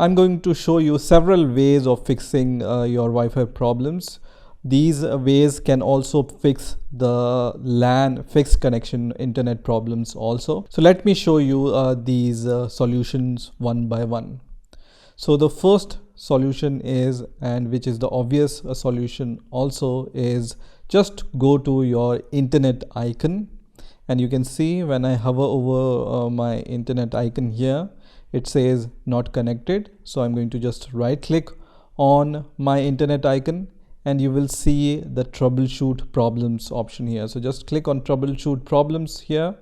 I'm going to show you several ways of fixing your Wi-Fi problems. These ways can also fix the LAN fixed connection internet problems also. So let me show you these solutions one by one. So the first solution is, and which is the obvious solution also, is just go to your internet icon, and you can see when I hover over my internet icon here, it says not connected. So I'm going to just right click on my internet icon and you will see the troubleshoot problems option here. So just click on troubleshoot problems here,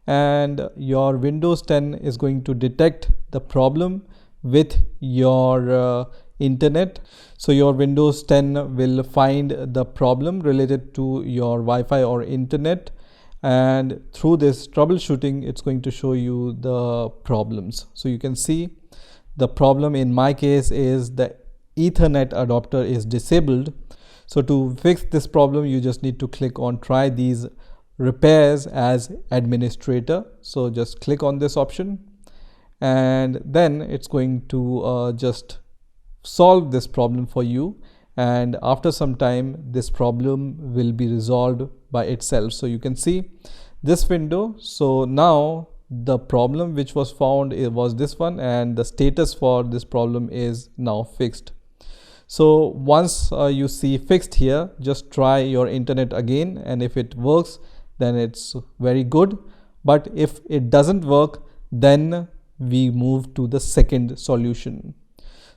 and your Windows 10 is going to detect the problem with your internet. So your Windows 10 will find the problem related to your Wi-Fi or internet, and through this troubleshooting it's going to show you the problems. So you can see the problem in my case is the Ethernet adapter is disabled. So to fix this problem, you just need to click on try these repairs as administrator. So just click on this option, and then it's going to just solve this problem for you, and after some time this problem will be resolved by itself. So you can see this window. So now the problem which was found, it was this one, and the status for this problem is now fixed. So once you see fixed here, just try your internet again, and if it works then it's very good, but if it doesn't work then we move to the second solution.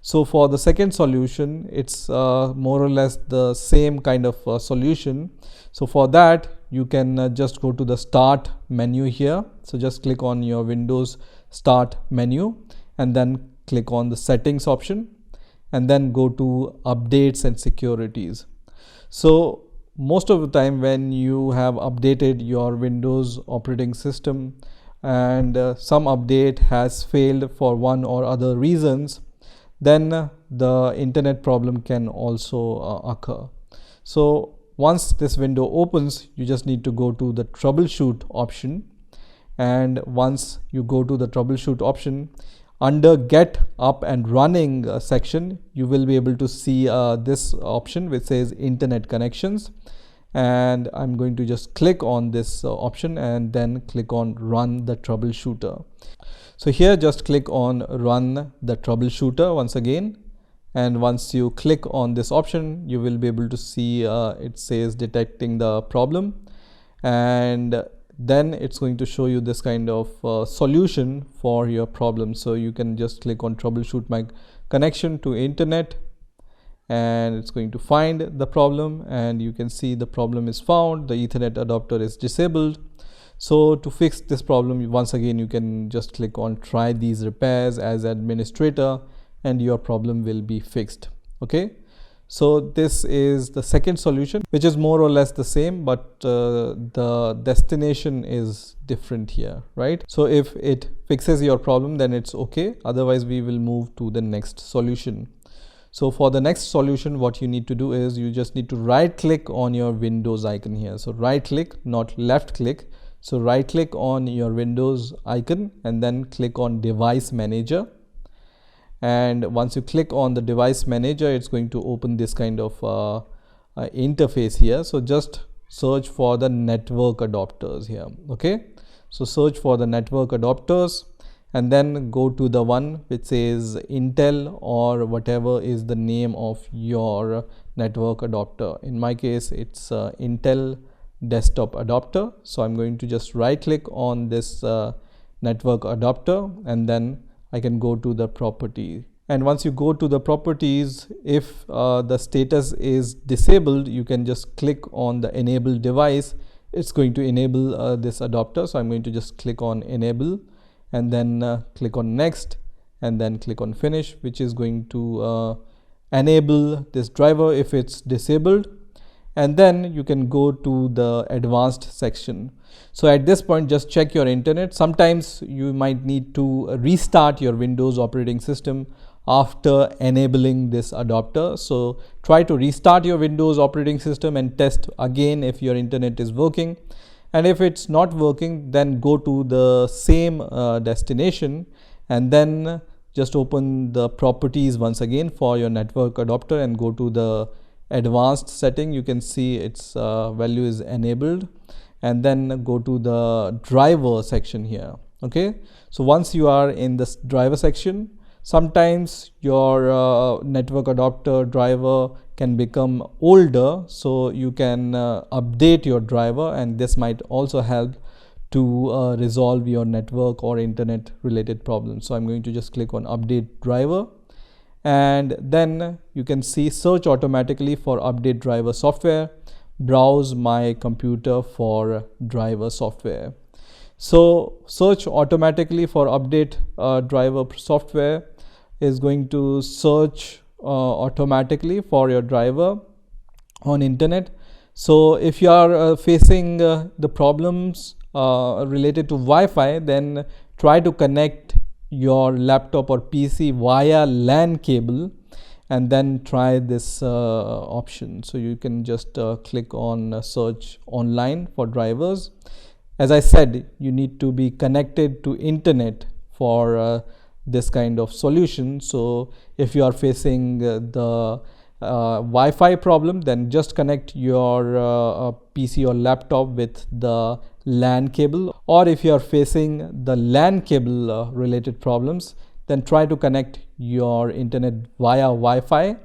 So for the second solution, it's more or less the same kind of solution. So for that you can just go to the start menu here. So just click on your Windows start menu and then click on the settings option, and then go to updates and securities. So most of the time when you have updated your Windows operating system and some update has failed for one or other reasons, then the internet problem can also occur. So once this window opens, you just need to go to the troubleshoot option, and once you go to the troubleshoot option, under get up and running section, you will be able to see this option which says internet connections, and I'm going to just click on this option and then click on run the troubleshooter. So here just click on run the troubleshooter once again, and once you click on this option you will be able to see it says detecting the problem, and then it's going to show you this kind of solution for your problem. So you can just click on troubleshoot my connection to internet, and it's going to find the problem, and you can see the problem is found, the Ethernet adapter is disabled. So to fix this problem, once again you can just click on try these repairs as administrator and your problem will be fixed. Okay, so this is the second solution, which is more or less the same, but the destination is different here, right? So if it fixes your problem then it's okay, otherwise we will move to the next solution. So for the next solution, what you need to do is you just need to right click on your Windows icon here. So right click, not left click. So right click on your Windows icon and then click on device manager, and once you click on the device manager, it's going to open this kind of interface here. So just search for the network adapters here. Okay, so search for the network adapters and then go to the one which says Intel or whatever is the name of your network adapter. In my case it's Intel desktop adapter. So I'm going to just right click on this network adapter, and then I can go to the property. And once you go to the properties, if the status is disabled, you can just click on the enable device. It's going to enable this adapter. So I'm going to just click on enable and then click on next and then click on finish, which is going to enable this driver if it's disabled. And then you can go to the advanced section. So at this point just check your internet. Sometimes you might need to restart your Windows operating system after enabling this adapter. So try to restart your Windows operating system and test again if your internet is working. And if it's not working, then go to the same destination and then just open the properties once again for your network adapter and go to the advanced setting. You can see its value is enabled, and then go to the driver section here. Okay, so once you are in this driver section, sometimes your network adapter driver can become older, so you can update your driver, and this might also help to resolve your network or internet related problems. So I'm going to just click on update driver, and then you can see search automatically for update driver software, browse my computer for driver software. So search automatically for update driver software is going to search automatically for your driver on internet. So if you are facing the problems related to Wi-Fi, then try to connect your laptop or PC via LAN cable, and then try this option. So you can just click on search online for drivers. As I said, you need to be connected to internet for this kind of solution. So if you are facing the Wi-Fi problem, then just connect your PC or laptop with the LAN cable. Or if you are facing the LAN cable related problems, then try to connect your internet via Wi-Fi,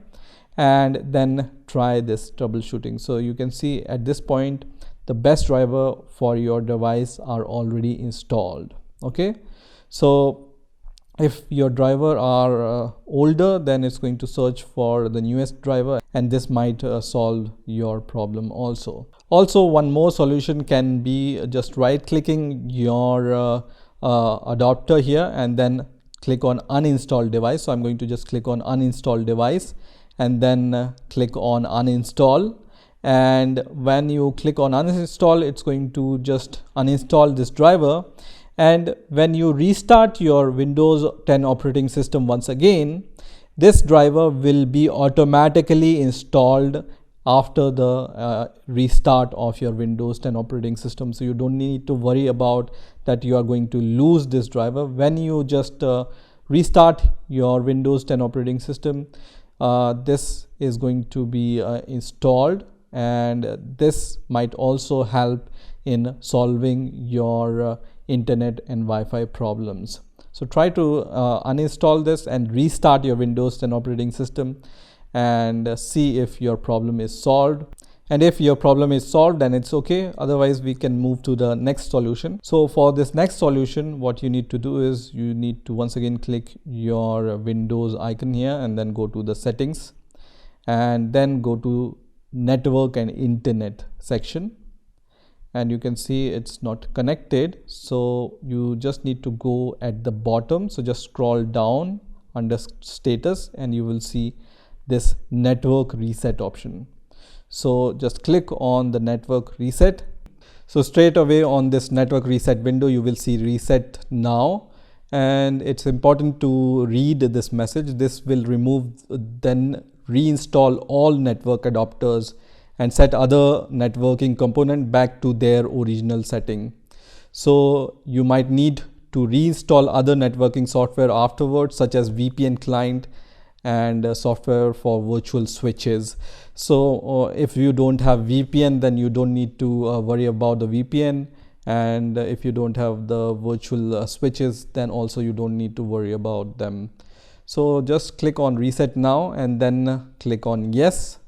and then try this troubleshooting. So you can see at this point the best driver for your device are already installed. Okay, so if your driver are older, then it's going to search for the newest driver, and this might solve your problem also. Also, one more solution can be just right clicking your adapter here and then click on uninstall device. So I'm going to just click on uninstall device and then click on uninstall. And when you click on uninstall, it's going to just uninstall this driver. And when you restart your Windows 10 operating system once again, this driver will be automatically installed after the restart of your Windows 10 operating system. So you don't need to worry about that you are going to lose this driver. When you just restart your Windows 10 operating system, this is going to be installed, and this might also help in solving your internet and Wi-Fi problems. So try to uninstall this and restart your Windows 10 operating system and see if your problem is solved. And if your problem is solved, then it's okay. Otherwise, we can move to the next solution. So for this next solution, what you need to do is you need to once again click your Windows icon here and then go to the settings and then go to network and internet section. And you can see it's not connected, so you just need to go at the bottom. So just scroll down under status and you will see this network reset option. So just click on the network reset. So straight away on this network reset window, you will see reset now, and it's important to read this message. This will remove, then reinstall all network adapters and set other networking component back to their original setting. So you might need to reinstall other networking software afterwards, such as VPN client and software for virtual switches. So if you don't have VPN, then you don't need to worry about the VPN, and if you don't have the virtual switches, then also you don't need to worry about them. So just click on reset now and then click on yes,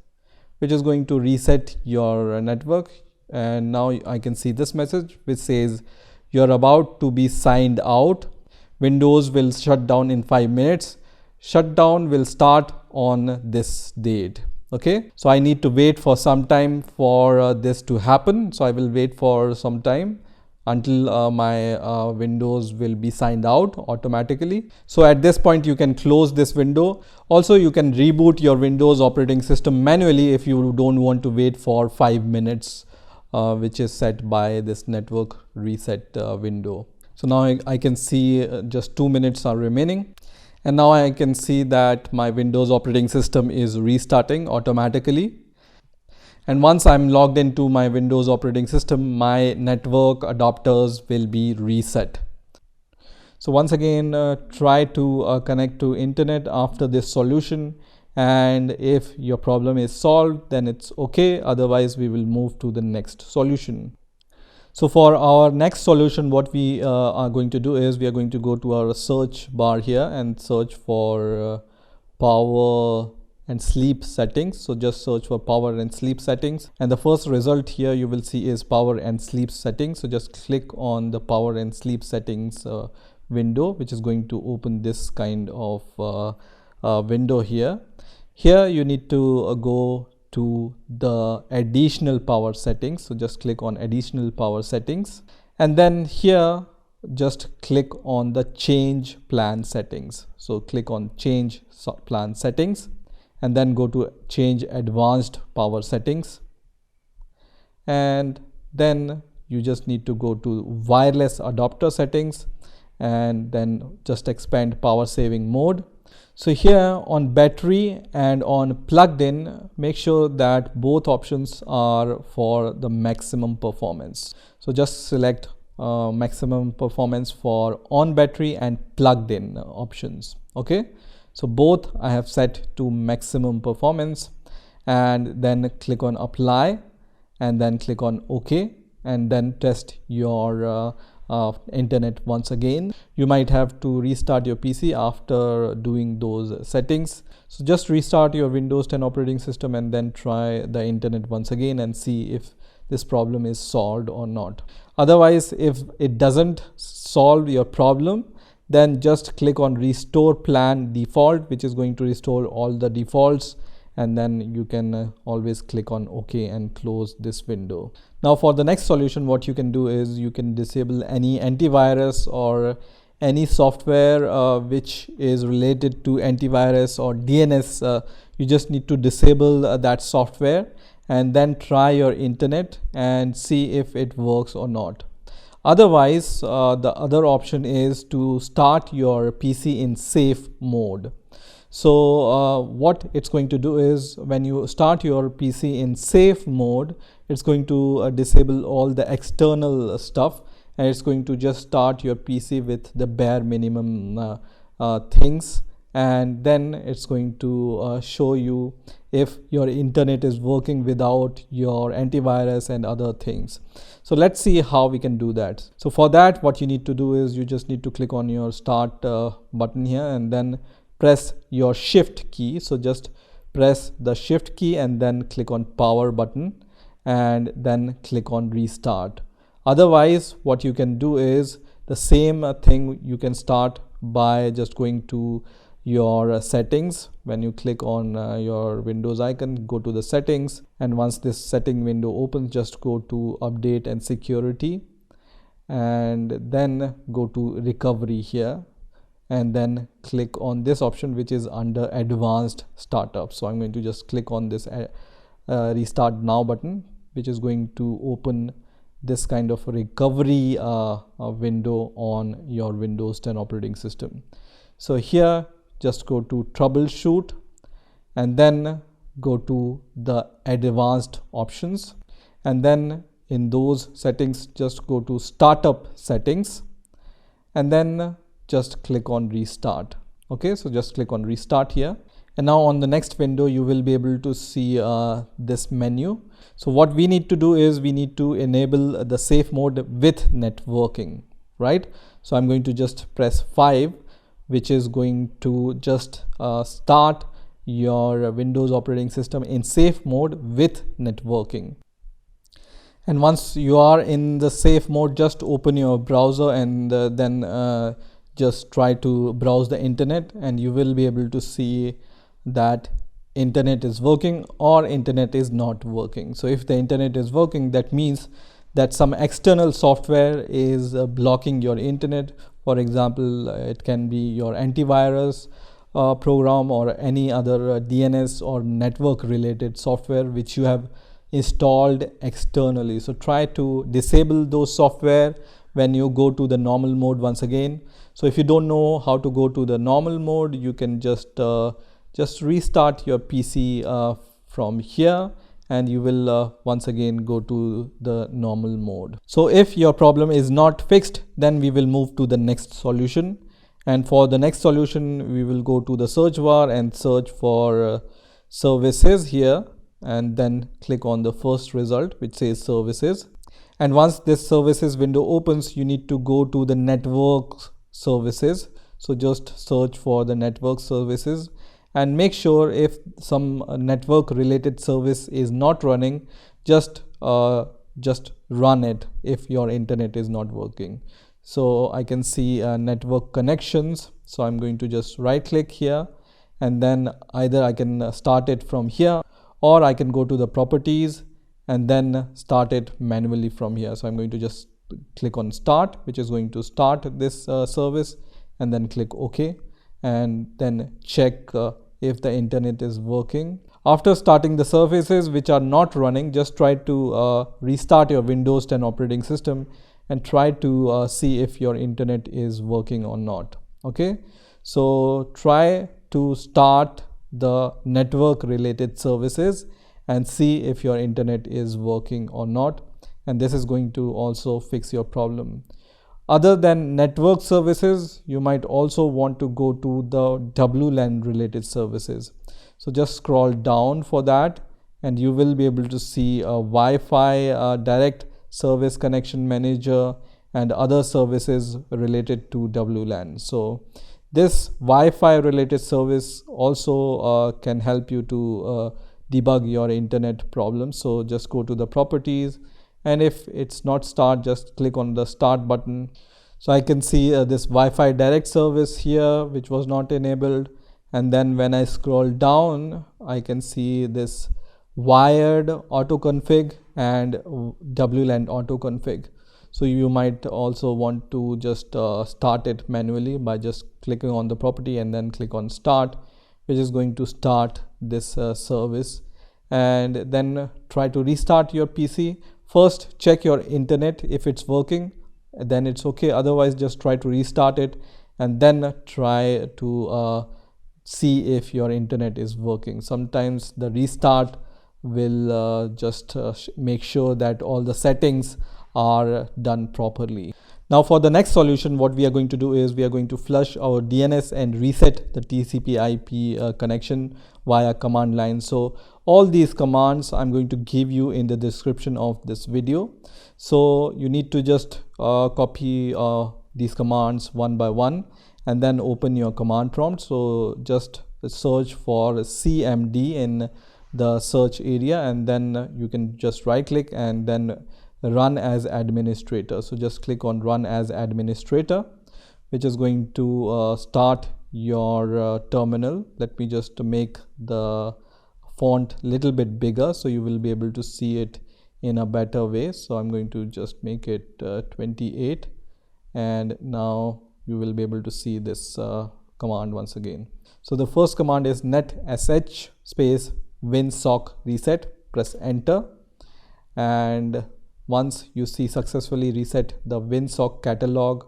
which is going to reset your network. And now I can see this message which says you're about to be signed out. Windows will shut down in 5 minutes. Shutdown will start on this date. Okay, so I need to wait for some time for this to happen. So I will wait for some time until my Windows will be signed out automatically. So at this point you can close this window. Also you can reboot your Windows operating system manually if you don't want to wait for 5 minutes, which is set by this network reset window. So now I can see just 2 minutes are remaining. And now I can see that my Windows operating system is restarting automatically. And once I'm logged into my Windows operating system, my network adapters will be reset. So once again, try to connect to internet after this solution, and if your problem is solved, then it's okay. Otherwise, we will move to the next solution. So for our next solution, what we are going to do is we are going to go to our search bar here and search for power and sleep settings. So just search for power and sleep settings, and the first result here you will see is power and sleep settings. So just click on the power and sleep settings window, which is going to open this kind of window here. Here you need to go to the additional power settings. So just click on additional power settings, and then here just click on the change plan settings. So click on change plan settings, and then go to change advanced power settings, and then you just need to go to wireless adapter settings, and then just expand power saving mode. So here on battery and on plugged in, make sure that both options are for the maximum performance. So just select maximum performance for on battery and plugged in options. Okay, so both I have set to maximum performance, and then click on apply, and then click on OK, and then test your internet once again. You might have to restart your PC after doing those settings. So just restart your Windows 10 operating system and then try the internet once again and see if this problem is solved or not. Otherwise, if it doesn't solve your problem, then just click on restore plan default, which is going to restore all the defaults, and then you can always click on OK and close this window. Now for the next solution, what you can do is you can disable any antivirus or any software which is related to antivirus or DNS. You just need to disable that software and then try your internet and see if it works or not. Otherwise, the other option is to start your PC in safe mode. So what it's going to do is when you start your PC in safe mode, it's going to disable all the external stuff, and it's going to just start your PC with the bare minimum things, and then it's going to show you if your internet is working without your antivirus and other things. So let's see how we can do that. So for that, what you need to do is you just need to click on your start button here and then press your shift key. So just press the shift key and then click on power button and then click on restart. Otherwise, what you can do is the same thing. You can start by just going to your settings. When you click on your Windows icon, go to the settings, and once this setting window opens, just go to update and security, and then go to recovery here, and then click on this option which is under advanced startup. So I'm going to just click on this restart now button, which is going to open this kind of recovery window on your Windows 10 operating system. So here just go to troubleshoot and then go to the advanced options, and then in those settings just go to startup settings and then just click on restart. Okay, so just click on restart here, and now on the next window you will be able to see this menu. So what we need to do is we need to enable the safe mode with networking, right? So I'm going to just press 5, which is going to just start your Windows operating system in safe mode with networking. And once you are in the safe mode, just open your browser and then just try to browse the internet, and you will be able to see that internet is working or internet is not working. So if the internet is working, that means that some external software is blocking your internet. For example, it can be your antivirus program or any other DNS or network related software which you have installed externally. So try to disable those software when you go to the normal mode once again. So if you don't know how to go to the normal mode, you can just restart your PC from here and you will once again go to the normal mode. So if your problem is not fixed, then we will move to the next solution. And for the next solution, we will go to the search bar and search for services here, and then click on the first result which says services. And once this services window opens, you need to go to the network services. So just search for the network services and make sure if some network related service is not running, just run it if your internet is not working. So I can see network connections. So I'm going to just right click here, and then either I can start it from here, or I can go to the properties and then start it manually from here. So I'm going to just click on start, which is going to start this service, and then click OK, and then check if the internet is working. After starting the services which are not running, just try to restart your Windows 10 operating system and try to see if your internet is working or not. Okay, so try to start the network related services and see if your internet is working or not, and this is going to also fix your problem. Other than network services, you might also want to go to the WLAN related services. So just scroll down for that, and you will be able to see a Wi-Fi direct service connection manager and other services related to WLAN. So this Wi-Fi related service also can help you to debug your internet problems. So just go to the properties, and if it's not start, just click on the start button. So I can see this Wi-Fi direct service here which was not enabled, and then when I scroll down, I can see this wired auto config and WLAN auto config. So you might also want to just start it manually by just clicking on the property and then click on start, which is going to start this service. And then try to restart your PC. First check your internet. If it's working, then it's okay. Otherwise, just try to restart it and then try to see if your internet is working. Sometimes the restart will just make sure that all the settings are done properly. Now for the next solution, what we are going to do is we are going to flush our DNS and reset the TCP IP connection via command line. So all these commands I'm going to give you in the description of this video. So you need to just copy these commands one by one and then open your command prompt. So just search for CMD in the search area, and then you can just right click and then run as administrator. So just click on run as administrator, which is going to start your terminal. Let me just make the font little bit bigger so you will be able to see it in a better way. So I'm going to just make it 28, and now you will be able to see this command once again. So the first command is netsh space winsock reset. Press enter, and once you see successfully reset the winsock catalog,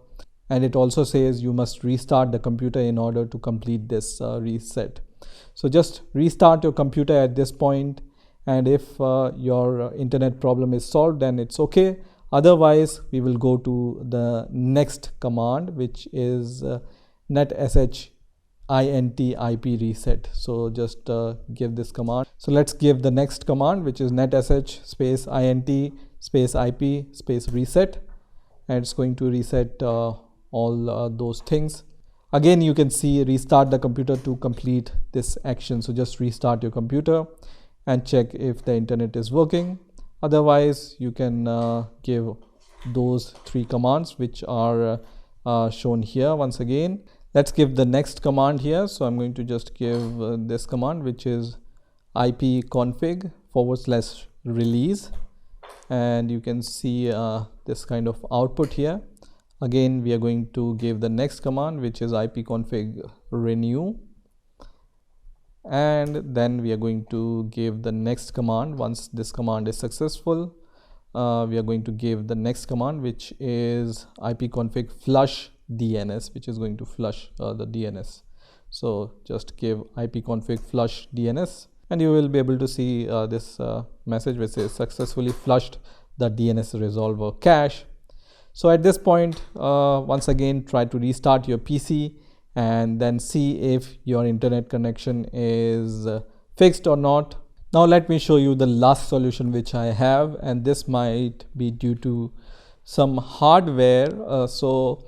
and it also says you must restart the computer in order to complete this reset. So just restart your computer at this point, and if your internet problem is solved, then it's okay. Otherwise, we will go to the next command, which is netsh int ip reset. So just give this command. So let's give the next command, which is netsh space int space ip space reset, and it's going to reset all those things. Again, you can see restart the computer to complete this action. So just restart your computer and check if the internet is working. Otherwise, you can give those three commands which are shown here once again. Let's give the next command here. So I'm going to just give this command, which is ipconfig /release, and you can see this kind of output here. Again, we are going to give the next command, which is ipconfig renew, and then we are going to give the next command. Once this command is successful, we are going to give the next command, which is ipconfig flush DNS, which is going to flush the DNS. So just give ipconfig flush DNS, and you will be able to see this message which says successfully flushed the DNS resolver cache. So at this point, once again, try to restart your PC and then see if your internet connection is fixed or not. Now let me show you the last solution which I have, and this might be due to some hardware. So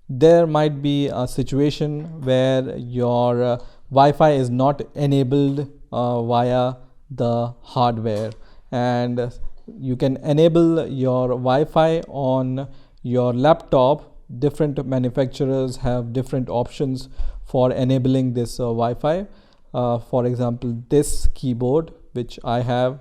there might be a situation where your Wi-Fi is not enabled via the hardware, and you can enable your Wi-Fi on your laptop. Different manufacturers have different options for enabling this Wi-Fi. For example, this keyboard which I have,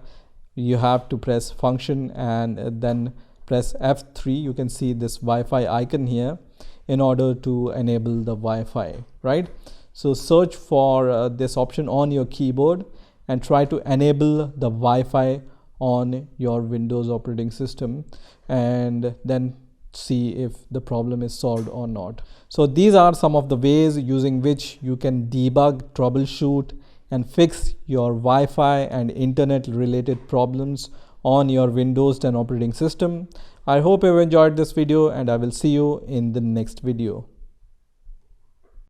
you have to press function and then press F3. You can see this Wi-Fi icon here in order to enable the Wi-Fi, right? So search for this option on your keyboard and try to enable the Wi-Fi on your Windows operating system, and then see if the problem is solved or not. So these are some of the ways using which you can debug, troubleshoot, and fix your Wi-Fi and internet related problems on your Windows 10 operating system. I hope you enjoyed this video, and I will see you in the next video.